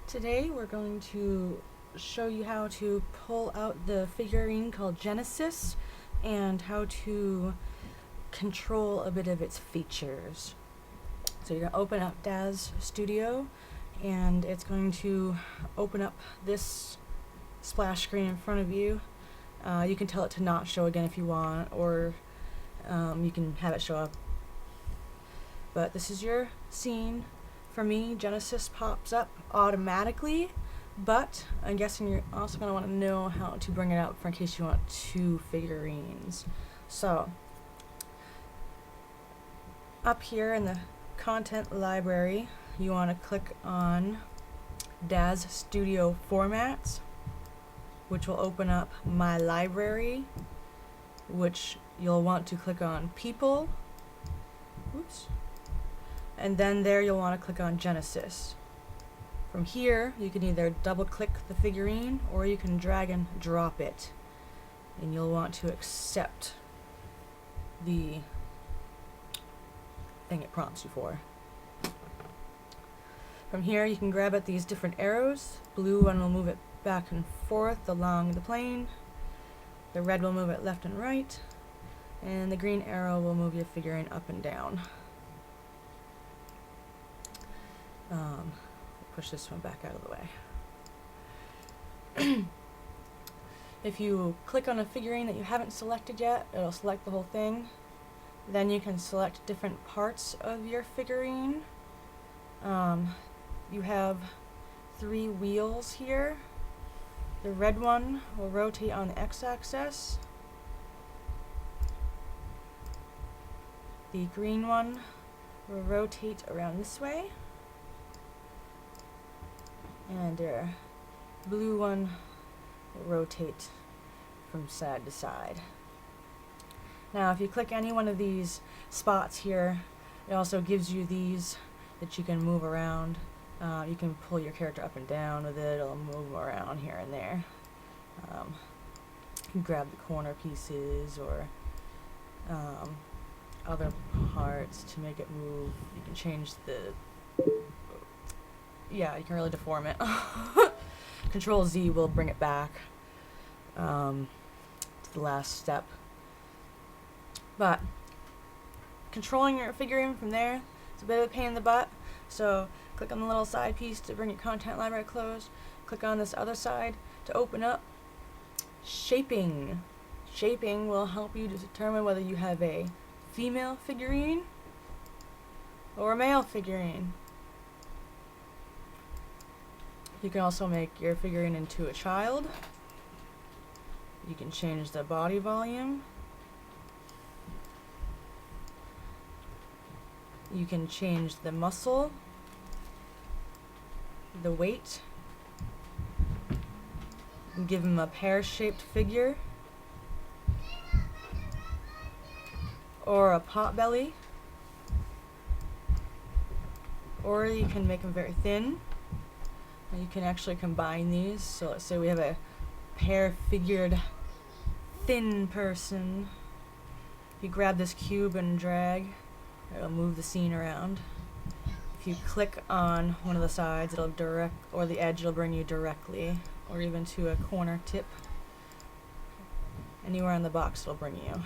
Today we're going to show you how to pull out the figurine called Genesis and how to control a bit of its features. So you're going to open up Daz Studio and it's going to open up this splash screen in front of you. You can tell it to not show again if you want, or you can have it show up. But this is your scene. For me, Genesis pops up automatically, but I'm guessing you're also going to want to know how to bring it out in case you want two figurines. So, up here in the content library, you want to click on DAZ Studio Formats, which will open up My Library, which you'll want to click on People. Oops. And then there you'll want to click on Genesis. From here you can either double click the figurine or you can drag and drop it, and you'll want to accept the thing it prompts you for. From here you can grab at these different arrows. Blue one will move it back and forth along the plane, the red will move it left and right, and the green arrow will move your figurine up and down. Push this one back out of the way. If you click on a figurine that you haven't selected yet, it'll select the whole thing. Then you can select different parts of your figurine. You have 3 wheels here. The red one will rotate on the x-axis. The green one will rotate around this way. And our blue one will rotate from side to side. Now if you click any one of these spots here, it also gives you these that you can move around. You can pull your character up and down with it, it'll move around here and there. You can grab the corner pieces or other parts to make it move. You can change the... yeah, you can really deform it. Control Z will bring it back to the last step. But controlling your figurine from there is a bit of a pain in the butt. So click on the little side piece to bring your content library closed. Click on this other side to open up Shaping. Shaping will help you to determine whether you have a female figurine or a male figurine. You can also make your figurine into a child. You can change the body volume. You can change the muscle, the weight, and give him a pear-shaped figure or a pot belly, or you can make him very thin. You can actually combine these. So let's say we have a pear-figured thin person. If you grab this cube and drag, it'll move the scene around. If you click on one of the sides, it'll or the edge, it'll bring you directly, or even to a corner tip. Anywhere on the box it'll bring you.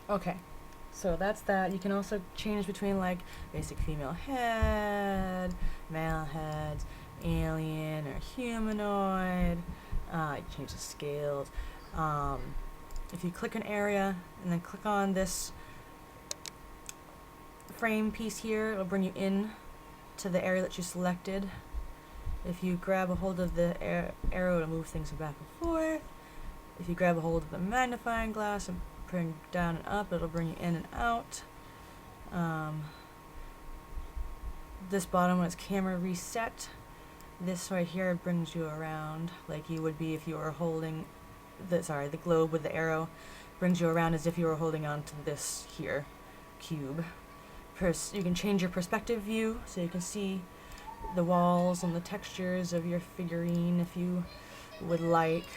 Okay. So that's that. You can also change between like basic female head, male heads, alien or humanoid. You can change the scales. If you click an area and then click on this frame piece here, it'll bring you in to the area that you selected. If you grab a hold of the arrow, it'll move things back and forth. If you grab a hold of the magnifying glass and bring down and up, it'll bring you in and out. This bottom one is camera reset. This right here brings you around like you would be if you were holding the globe with the arrow. Brings you around as if you were holding on to this here cube. You can change your perspective view so you can see the walls and the textures of your figurine if you would like.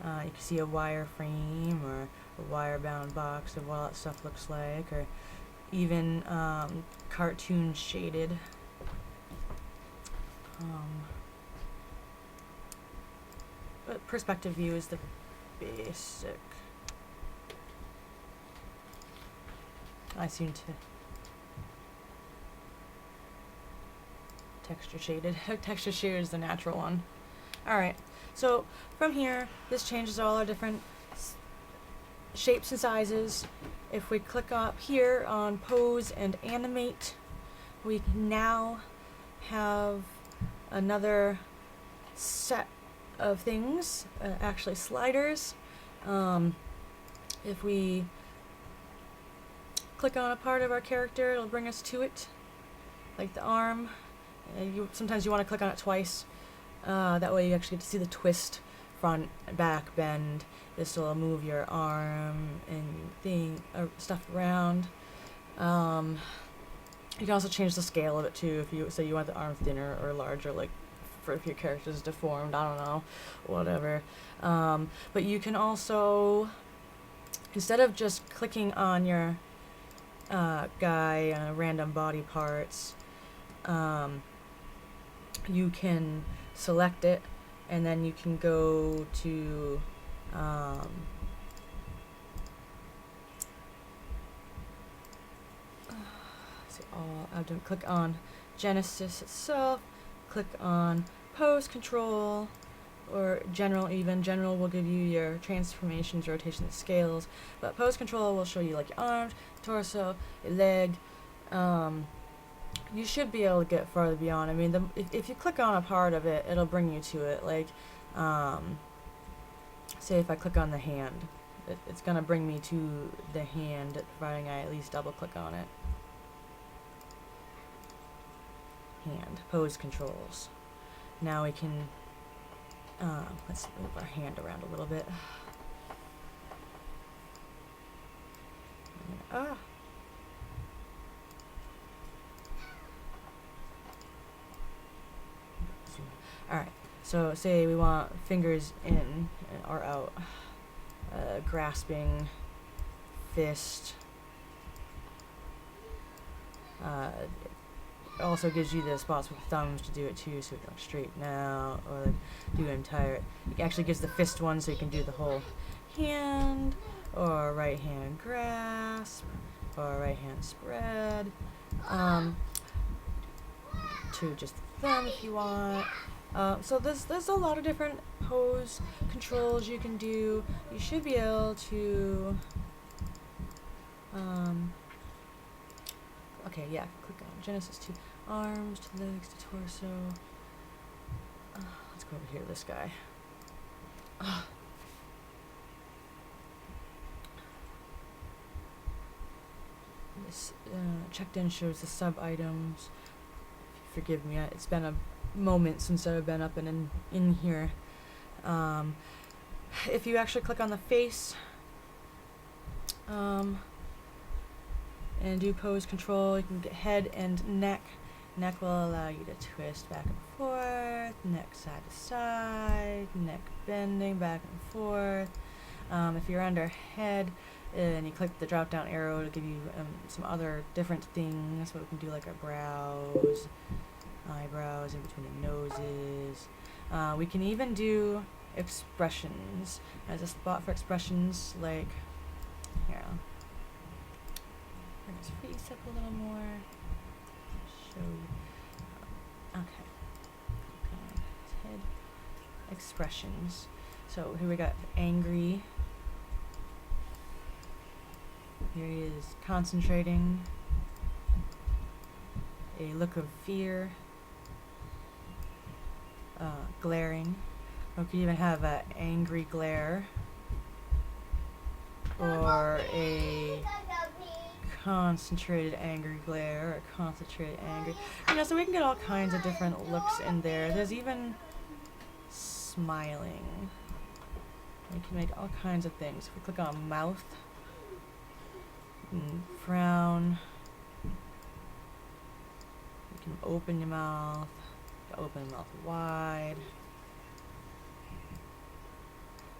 You can see a wire frame or a wire bound box of what all that stuff looks like, or even cartoon shaded. But perspective view is the basic. I seem to texture shaded. Texture shaded is the natural one. Alright, so from here, this changes all our different shapes and sizes. If we click up here on pose and animate, we now have another set of things, actually sliders. If we click on a part of our character, it'll bring us to it, like the arm. Sometimes you want to click on it twice. That way you actually get to see the twist, front, back, bend. This will move your arm and stuff around. You can also change the scale of it too, if you say you want the arm thinner or larger, like for if your character's deformed, I don't know, whatever. But you can also, instead of just clicking on your guy random body parts, you can select it, and then you can go to click on Genesis itself, click on pose control, or general even. General will give you your transformations, rotations, scales, but pose control will show you like your arms, torso, your leg. You should be able to get farther beyond. I mean, if you click on a part of it, it'll bring you to it. Like, say if I click on the hand, it's gonna bring me to the hand, providing I at least double click on it. Hand, pose controls. Now we can, let's move our hand around a little bit. Alright, so say we want fingers in or out, grasping, fist. It also gives you the spots with thumbs to do it too, so you can straighten out or do an entire. It actually gives the fist one, so you can do the whole hand, or right hand grasp, or right hand spread. To just the thumb if you want. So there's a lot of different pose controls you can do. You should be able to. Okay, yeah, click on Genesis to arms, to legs, to torso. Let's go over here to this guy. This checked in shows the sub items. Forgive me, it's been a moment since I've been up and in here. If you actually click on the face, and do pose control, you can get head and neck. Neck will allow you to twist back and forth, neck side to side, neck bending back and forth. If you're under head and you click the drop down arrow to give you some other different things, so we can do like our brows, eyebrows in between the noses. We can even do expressions. There's a spot for expressions, like here. Bring his face up a little more. Show you. Okay. His head. Expressions. So here we got angry. Here he is concentrating. A look of fear. Glaring. We could even have an angry glare. Or a concentrated angry glare, or concentrated angry. You know, so we can get all kinds of different looks in there. There's even smiling. We can make all kinds of things. If we click on mouth, frown. You can open your mouth. Open the mouth wide.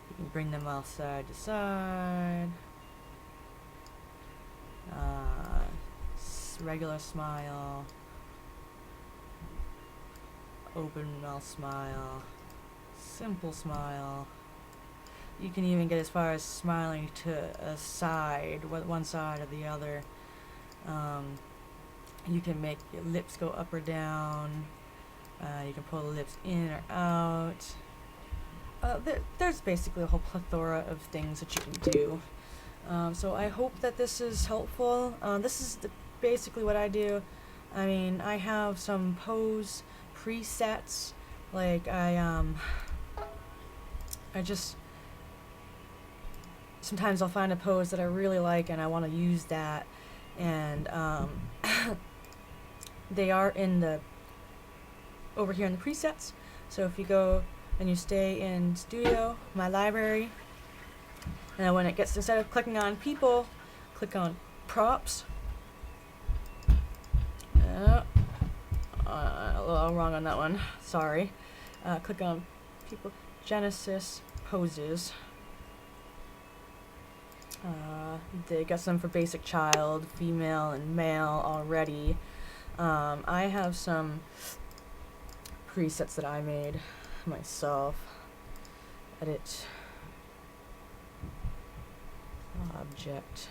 You can bring the mouth side to side. face, regular smile, open mouth smile, simple smile. You can even get as far as smiling to a side, one side or the other. You can make your lips go up or down. You can pull the lips in or out. There's basically a whole plethora of things that you can do. So I hope that this is helpful. This is basically what I do. I mean, I have some pose presets. Like I just sometimes I'll find a pose that I really like and I want to use that, and they are in the over here in the presets. So if you go and you stay in Studio, my library, and then when it gets, instead of clicking on people, click on props. A little wrong on that one, sorry. Click on people, Genesis, poses. They got some for basic child, female, and male already. I have some presets that I made myself. Edit object.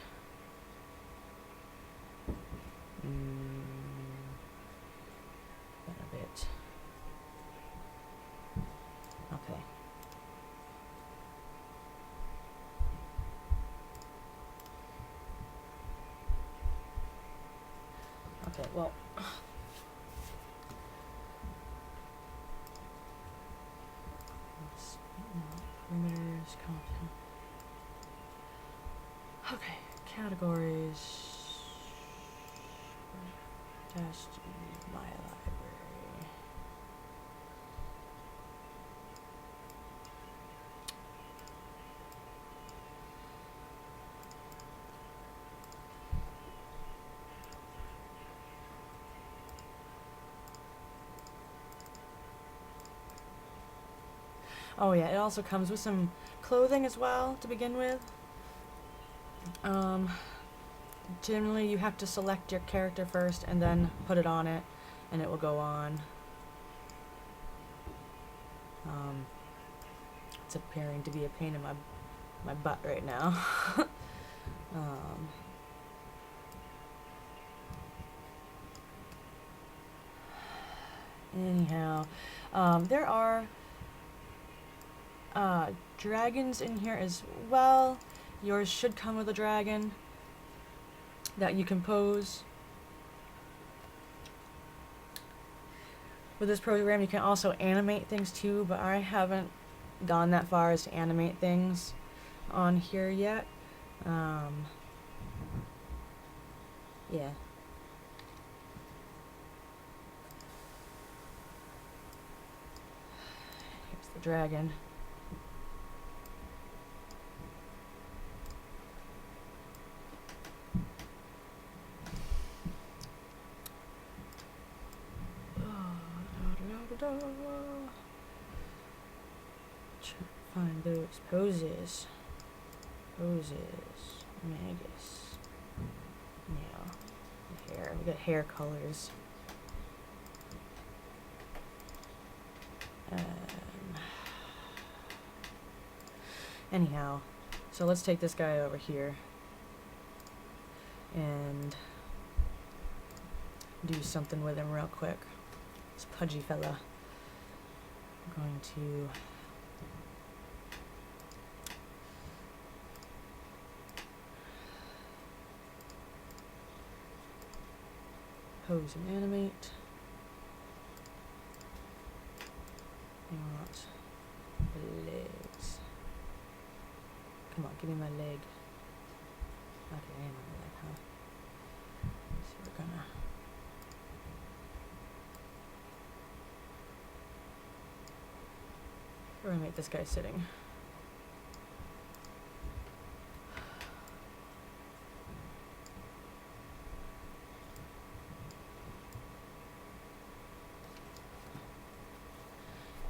A bit. Okay. Okay, well, perimeters, content. Okay, categories. Dash my library. Oh yeah, it also comes with some clothing as well to begin with. Generally you have to select your character first and then put it on it, and it will go on. It's appearing to be a pain in my butt right now. Anyhow, there are dragons in here as well. Yours should come with a dragon that you can pose. With this program you can also animate things too, but I haven't gone that far as to animate things on here yet. Yeah. Here's the dragon. Find those poses. Magus. Yeah. The hair. We got hair colors. Anyhow, so let's take this guy over here and do something with him real quick. This pudgy fella. I'm going to pose and animate. I want the legs. Come on, give me my leg. Okay, I am on the leg, huh? So we're gonna make this guy sitting.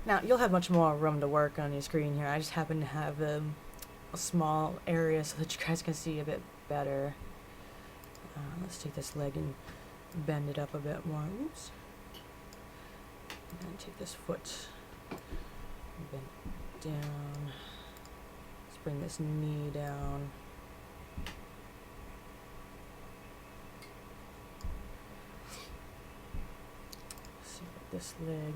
Now, you'll have much more room to work on your screen here. I just happen to have a small area so that you guys can see a bit better. Let's take this leg and bend it up a bit more. Oops. And take this foot, bend it down. Let's bring this knee down. See what this leg.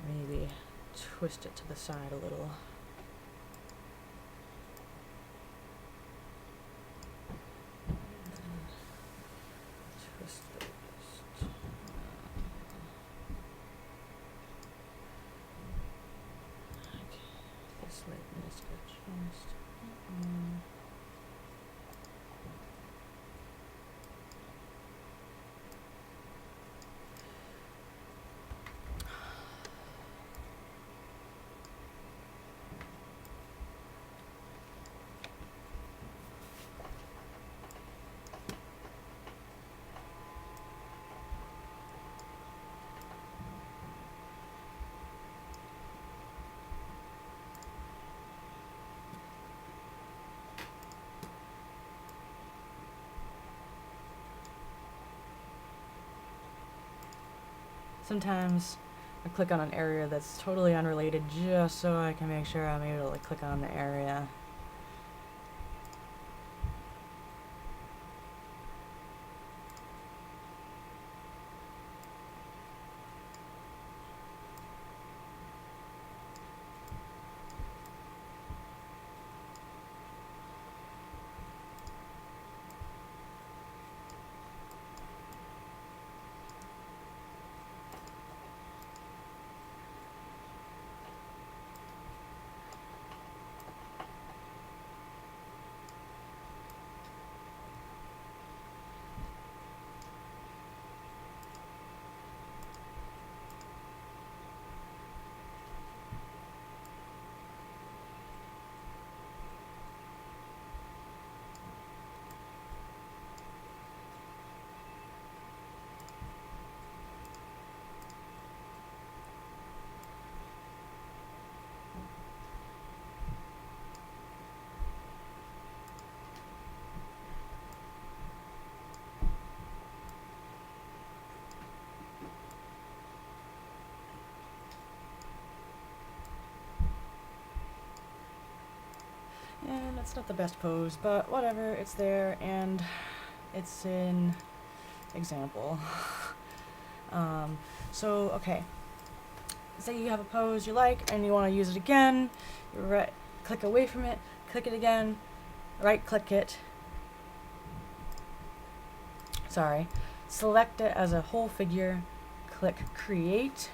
Maybe twist it to the side a little. Twist the wrist. Okay. This leg needs to get chest. Sometimes I click on an area that's totally unrelated just so I can make sure I'm able to click on the area. And it's not the best pose, but whatever, it's there, and it's an example. So, okay. Say you have a pose you like, and you want to use it again. You click away from it, click it again, right-click it. Sorry. Select it as a whole figure, click Create.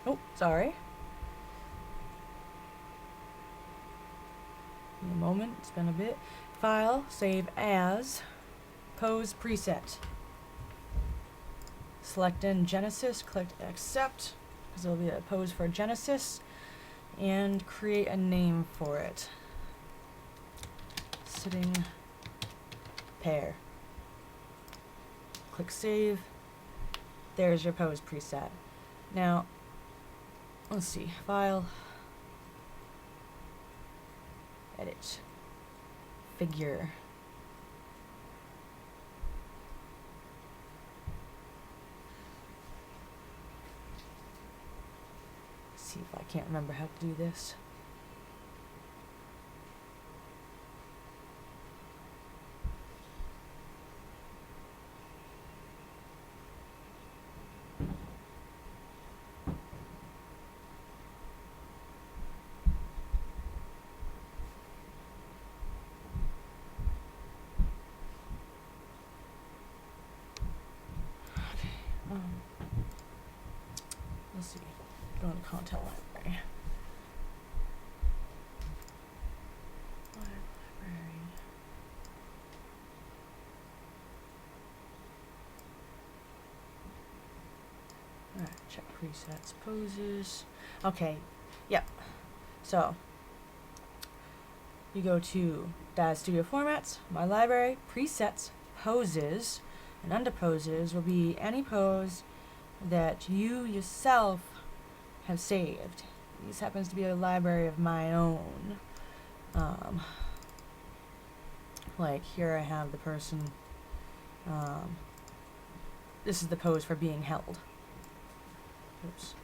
Oh, sorry. In a moment, it's been a bit. File, save as, pose preset. Select in Genesis, click Accept, because it'll be a pose for Genesis, and create a name for it. Sitting pair. Click Save. There's your pose preset. Now, let's see, File, Edit, Figure. See if I can't remember how to do this. Let's see. Go into content library. Alright, check presets, poses. Okay, yep. So, you go to DAZ Studio Formats, My Library, Presets, poses, and under poses will be any pose that you yourself have saved. This happens to be a library of my own. Like here I have the person, this is the pose for being held. Oops.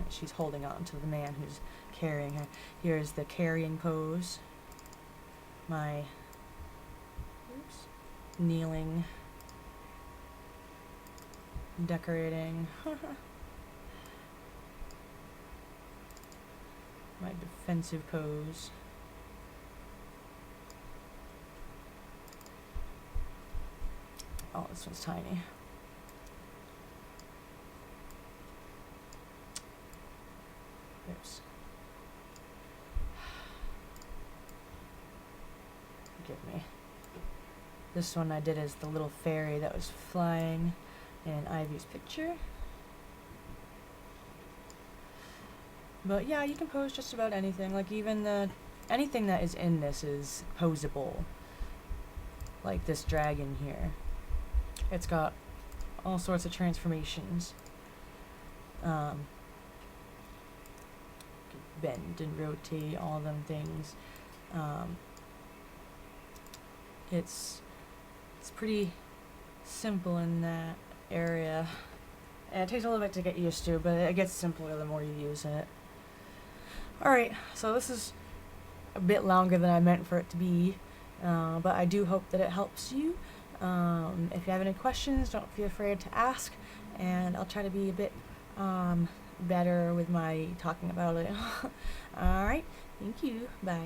She's holding on to the man who's carrying her. Here's the carrying pose. My kneeling, decorating. My defensive pose. Oh, this one's tiny. Oops. Forgive me. This one I did as the little fairy that was flying in Ivy's picture. But yeah, you can pose just about anything. Like even anything that is in this is posable. Like this dragon here. It's got all sorts of transformations. Bend and rotate, all them things. It's pretty simple in that area. And it takes a little bit to get used to, but it gets simpler the more you use it. Alright, so this is a bit longer than I meant for it to be, but I do hope that it helps you. If you have any questions, don't feel afraid to ask, and I'll try to be a bit better with my talking about it. Alright, thank you, bye.